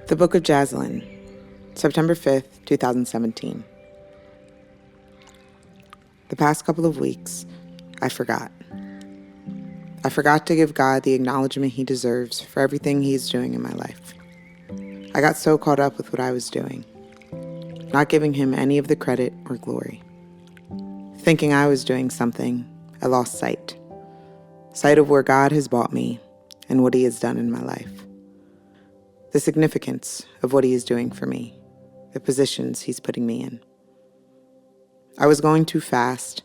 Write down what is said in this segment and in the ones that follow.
The Book of JAS, LYNN, September 5th, 2017. The past couple of weeks, I forgot. I forgot to give God the acknowledgement he deserves for everything he's doing in my life. I got so caught up with what I was doing, not giving him any of the credit or glory. Thinking I was doing something, I lost sight of where God has brought me and what he has done in my life. The significance of what he is doing for me, the positions he's putting me in. I was going too fast,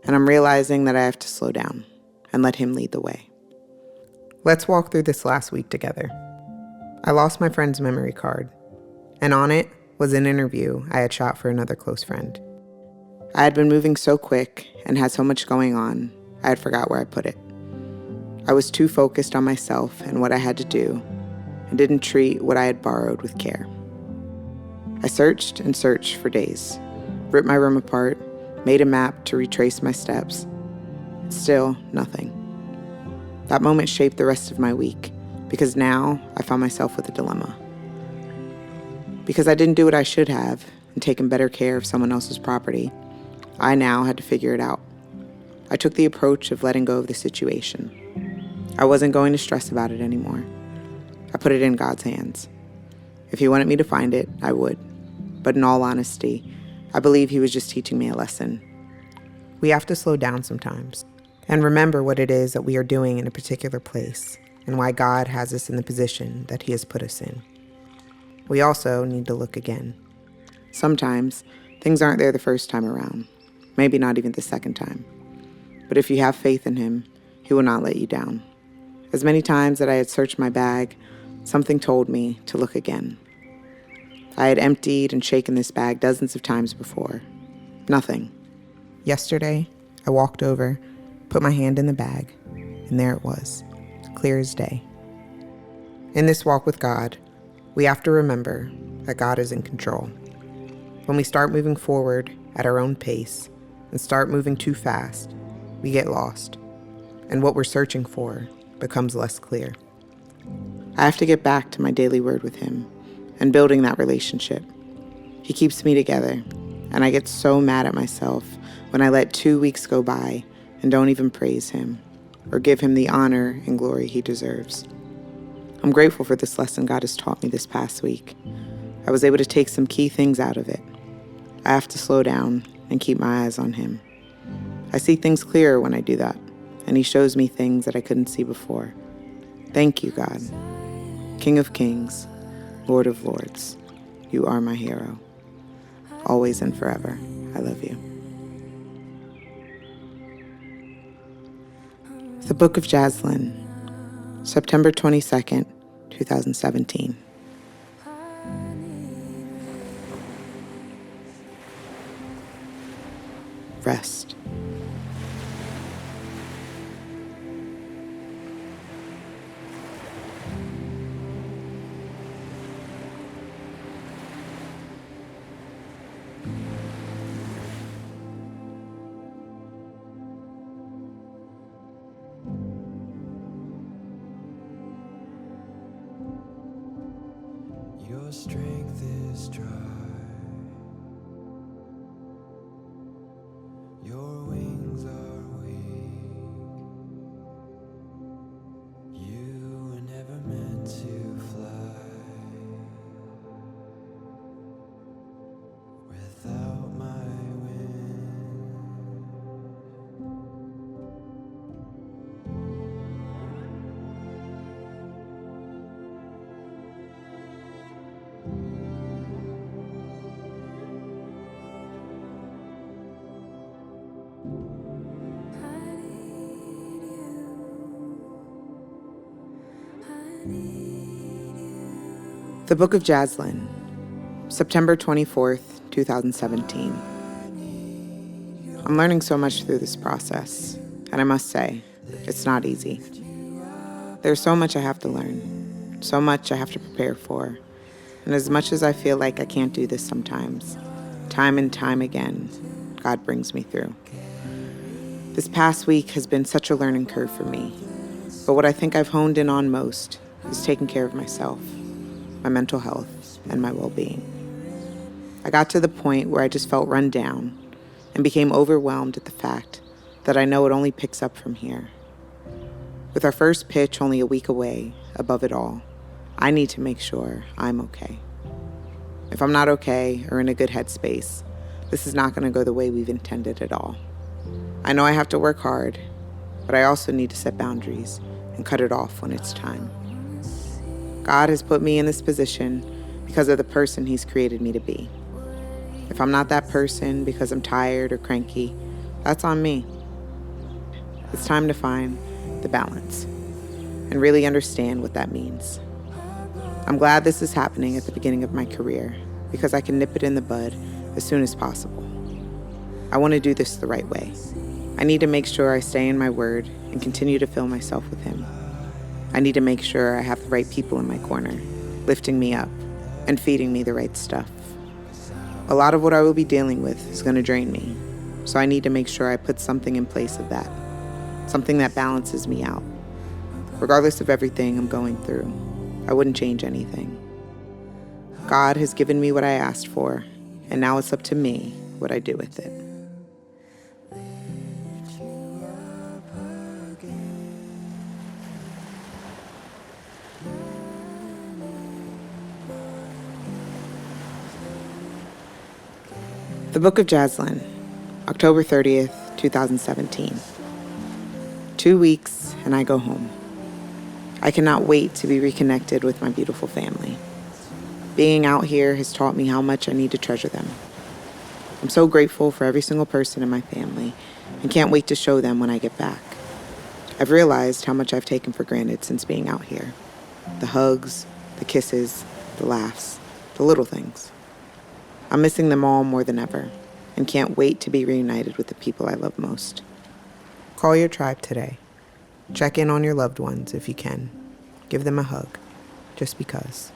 and I'm realizing that I have to slow down and let him lead the way. Let's walk through this last week together. I lost my friend's memory card, and on it was an interview I had shot for another close friend. I had been moving so quick and had so much going on, I had forgot where I put it. I was too focused on myself and what I had to do, and didn't treat what I had borrowed with care. I searched and searched for days, ripped my room apart, made a map to retrace my steps. Still nothing. That moment shaped the rest of my week, because now I found myself with a dilemma. Because I didn't do what I should have and taken better care of someone else's property, I now had to figure it out. I took the approach of letting go of the situation. I wasn't going to stress about it anymore. I put it in God's hands. If he wanted me to find it, I would. But in all honesty, I believe he was just teaching me a lesson. We have to slow down sometimes and remember what it is that we are doing in a particular place and why God has us in the position that he has put us in. We also need to look again. Sometimes things aren't there the first time around, maybe not even the second time. But if you have faith in him, he will not let you down. As many times that I had searched my bag, something told me to look again. I had emptied and shaken this bag dozens of times before. Nothing. Yesterday, I walked over, put my hand in the bag, and there it was, clear as day. In this walk with God, we have to remember that God is in control. When we start moving forward at our own pace and start moving too fast, we get lost, and what we're searching for becomes less clear. I have to get back to my daily word with him and building that relationship. He keeps me together, and I get so mad at myself when I let 2 weeks go by and don't even praise him or give him the honor and glory he deserves. I'm grateful for this lesson God has taught me this past week. I was able to take some key things out of it. I have to slow down and keep my eyes on him. I see things clearer when I do that, and he shows me things that I couldn't see before. Thank you, God. King of Kings, Lord of Lords, you are my hero. Always and forever, I love you. The Book of JAS, LYNN, September 22nd, 2017. Rest. Your strength is dry. Your wings are weak. You were never meant to fly without my wind. The Book of JAS, LYNN, September 24th, 2017. I'm learning so much through this process, and I must say, it's not easy. There's so much I have to learn, so much I have to prepare for, and as much as I feel like I can't do this sometimes, time and time again, God brings me through. This past week has been such a learning curve for me, but what I think I've honed in on most is taking care of myself. my mental health, and my well-being. I got to the point where I just felt run down and became overwhelmed at the fact that I know it only picks up from here. With our first pitch only a week away, above it all, I need to make sure I'm okay. If I'm not okay or in a good headspace, this is not going to go the way we've intended at all. I know I have to work hard, but I also need to set boundaries and cut it off when it's time. God has put me in this position because of the person He's created me to be. If I'm not that person because I'm tired or cranky, that's on me. It's time to find the balance and really understand what that means. I'm glad this is happening at the beginning of my career because I can nip it in the bud as soon as possible. I want to do this the right way. I need to make sure I stay in my word and continue to fill myself with Him. I need to make sure I have the right people in my corner, lifting me up and feeding me the right stuff. A lot of what I will be dealing with is going to drain me, so I need to make sure I put something in place of that, something that balances me out. Regardless of everything I'm going through, I wouldn't change anything. God has given me what I asked for, and now it's up to me what I do with it. The Book of JAS, October 30th, 2017. 2 weeks and I go home. I cannot wait to be reconnected with my beautiful family. Being out here has taught me how much I need to treasure them. I'm so grateful for every single person in my family and can't wait to show them when I get back. I've realized how much I've taken for granted since being out here. The hugs, the kisses, the laughs, the little things. I'm missing them all more than ever and can't wait to be reunited with the people I love most. Call your tribe today. Check in on your loved ones if you can. Give them a hug, just because.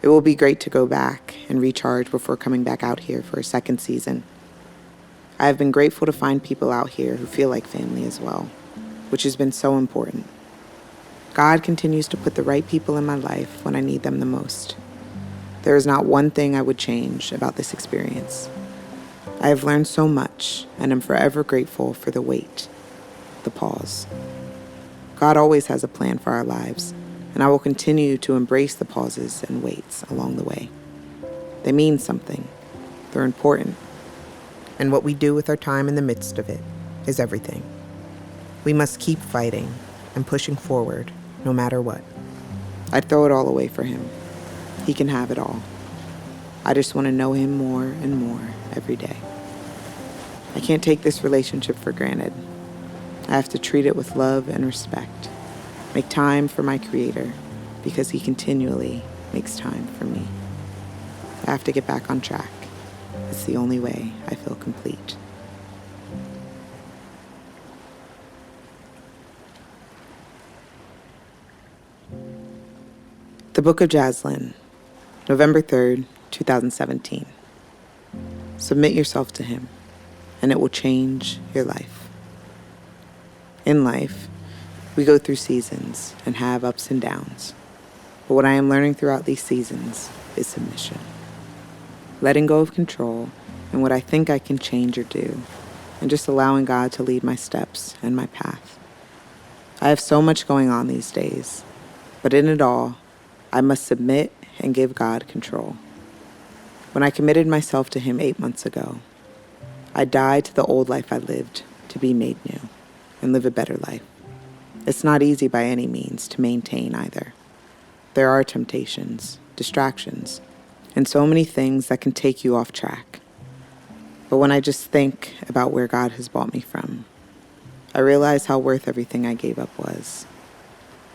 It will be great to go back and recharge before coming back out here for a second season. I have been grateful to find people out here who feel like family as well, which has been so important. God continues to put the right people in my life when I need them the most. There is not one thing I would change about this experience. I have learned so much and am forever grateful for the wait, the pause. God always has a plan for our lives, and I will continue to embrace the pauses and waits along the way. They mean something. They're important. And what we do with our time in the midst of it is everything. We must keep fighting and pushing forward no matter what. I'd throw it all away for Him. He can have it all. I just want to know Him more and more every day. I can't take this relationship for granted. I have to treat it with love and respect. Make time for my Creator because He continually makes time for me. I have to get back on track. It's the only way I feel complete. The Book of JAS, November 3rd, 2017. Submit yourself to Him, and it will change your life. In life, we go through seasons and have ups and downs. But what I am learning throughout these seasons is submission. Letting go of control and what I think I can change or do, and just allowing God to lead my steps and my path. I have so much going on these days, but in it all, I must submit and give God control. When I committed myself to Him 8 months ago, I died to the old life I lived to be made new and live a better life. It's not easy by any means to maintain either. There are temptations, distractions, and so many things that can take you off track. But when I just think about where God has brought me from, I realize how worth everything I gave up was.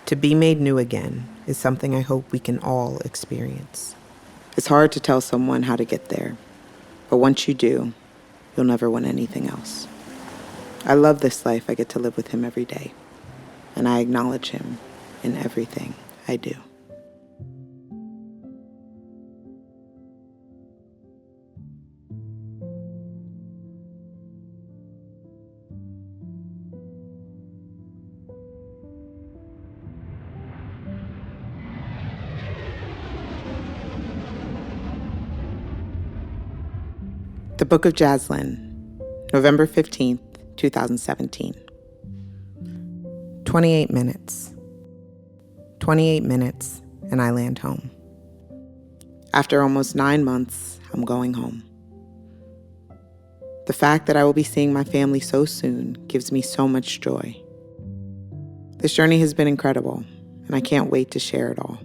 To be made new again is something I hope we can all experience. It's hard to tell someone how to get there, but once you do, you'll never want anything else. I love this life I get to live with Him every day, and I acknowledge Him in everything I do. Book of JAS, November 15th, 2017. 28 minutes. 28 minutes, and I land home. After almost 9 months, I'm going home. The fact that I will be seeing my family so soon gives me so much joy. This journey has been incredible, and I can't wait to share it all.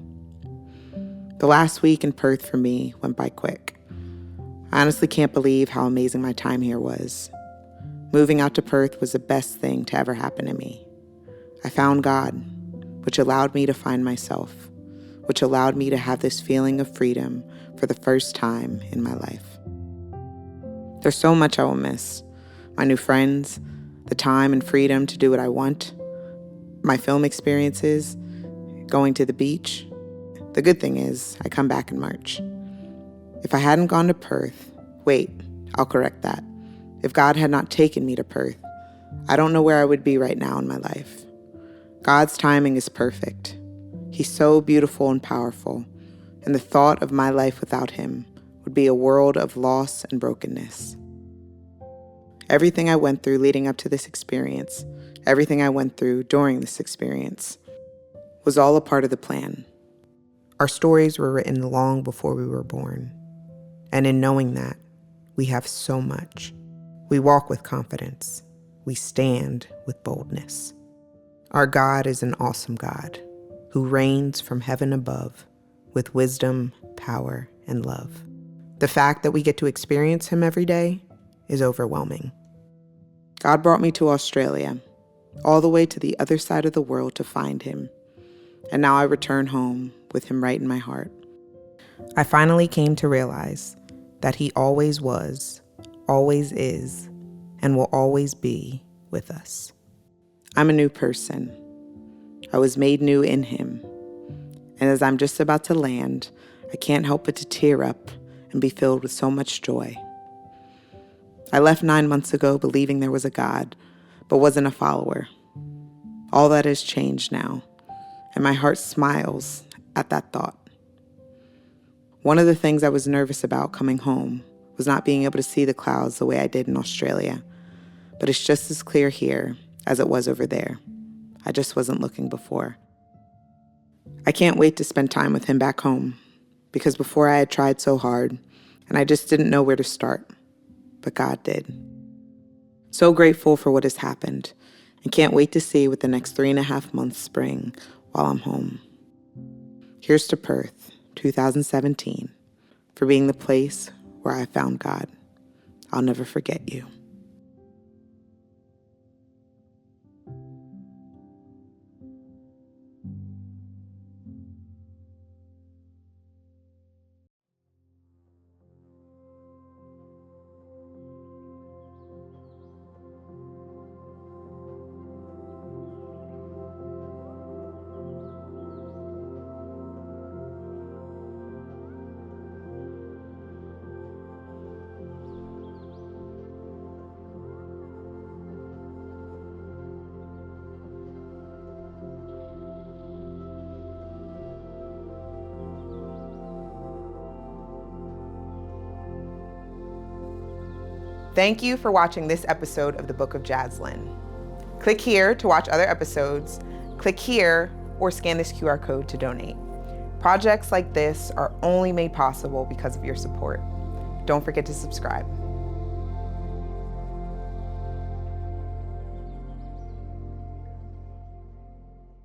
The last week in Perth for me went by quick. I honestly can't believe how amazing my time here was. Moving out to Perth was the best thing to ever happen to me. I found God, which allowed me to find myself, which allowed me to have this feeling of freedom for the first time in my life. There's so much I will miss. My new friends, the time and freedom to do what I want, my film experiences, going to the beach. The good thing is, I come back in March. If I hadn't gone to Perth, I'll correct that. If God had not taken me to Perth, I don't know where I would be right now in my life. God's timing is perfect. He's so beautiful and powerful, and the thought of my life without him would be a world of loss and brokenness. Everything I went through leading up to this experience, everything I went through during this experience, was all a part of the plan. Our stories were written long before we were born, and in knowing that, we have so much. We walk with confidence. We stand with boldness. Our God is an awesome God who reigns from heaven above with wisdom, power, and love. The fact that we get to experience him every day is overwhelming. God brought me to Australia, all the way to the other side of the world to find him. And now I return home with him right in my heart. I finally came to realize that he always was, always is, and will always be with us. I'm a new person. I was made new in him. And as I'm just about to land, I can't help but to tear up and be filled with so much joy. I left 9 months ago believing there was a God, but wasn't a follower. All that has changed now, and my heart smiles at that thought. One of the things I was nervous about coming home was not being able to see the clouds the way I did in Australia, but it's just as clear here as it was over there. I just wasn't looking before. I can't wait to spend time with him back home, because before I had tried so hard, and I just didn't know where to start, but God did. So grateful for what has happened, and can't wait to see what the next 3.5 months bring while I'm home. Here's to Perth, 2017, for being the place where I found God. I'll never forget you. Thank you for watching this episode of the Book of JAS, LYNN. Click here to watch other episodes, click here, or scan this QR code to donate. Projects like this are only made possible because of your support. Don't forget to subscribe.